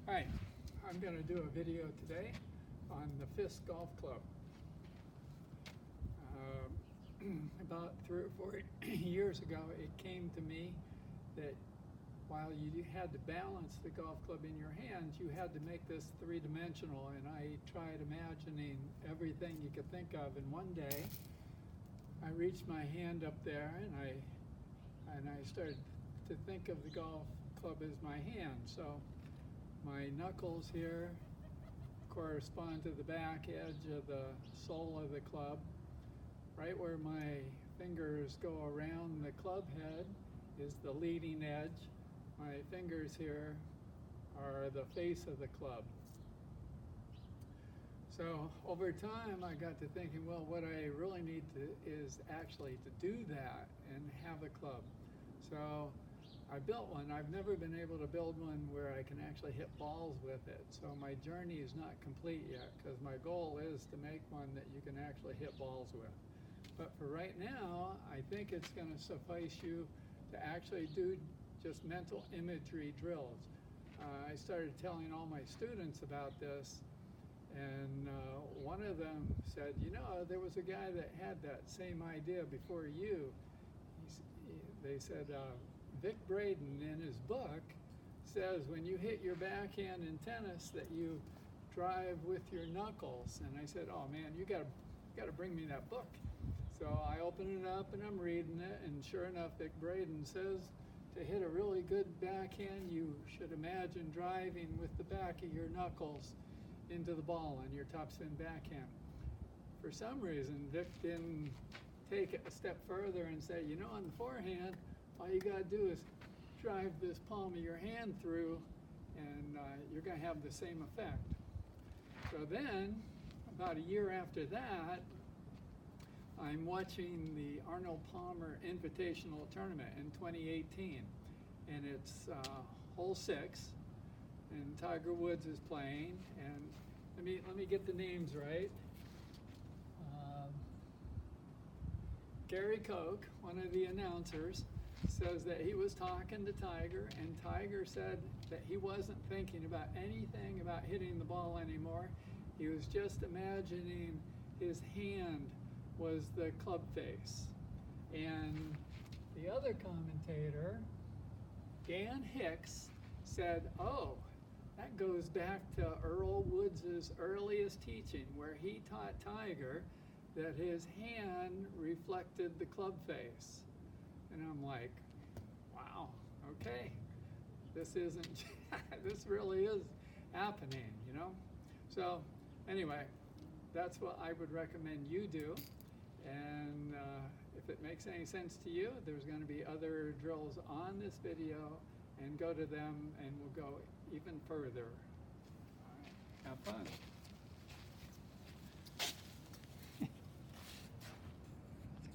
Hi, I'm going to do a video today on the Fisk Golf Club. About 3 or 4 years ago, it came to me that while you had to balance the golf club in your hands, you had to make this three-dimensional, and I tried imagining everything you could think of. And one day, I reached my hand up there, and I started to think of the golf club as my hand. So my knuckles here correspond to the back edge of the sole of the club. Right where my fingers go around the club head is the leading edge. My fingers here are the face of the club. So over time I got to thinking, well, what I really need to is actually to do that and have a club. So I built one. I've never been able to build one where I can actually hit balls with it. So my journey is not complete yet, because my goal is to make one that you can actually hit balls with. But for right now, I think it's going to suffice you to actually do just mental imagery drills. I started telling all my students about this, and one of them said, you know, there was a guy that had that same idea before you. They said, Vic Braden in his book says when you hit your backhand in tennis that you drive with your knuckles. And I said, oh man, you got to bring me that book. So I open it up and I'm reading it, and sure enough, Vic Braden says to hit a really good backhand, you should imagine driving with the back of your knuckles into the ball on your topspin backhand. For some reason, Vic didn't take it a step further and say, you know, on the forehand, all you got to do is drive this palm of your hand through, and you're going to have the same effect. So then, about a year after that, I'm watching the Arnold Palmer Invitational Tournament in 2018, and it's hole 6, and Tiger Woods is playing. And let me get the names right. Gary Koch, one of the announcers, says that he was talking to Tiger, and Tiger said that he wasn't thinking about anything about hitting the ball anymore. He was just imagining his hand was the club face. And the other commentator, Dan Hicks, said, oh, that goes back to Earl Woods' earliest teaching, where he taught Tiger that his hand reflected the club face. And I'm like, wow, okay, this isn't, this really is happening, you know? So anyway, that's what I would recommend you do. And if it makes any sense to you, there's going to be other drills on this video, and go to them and we'll go even further. All right, have fun.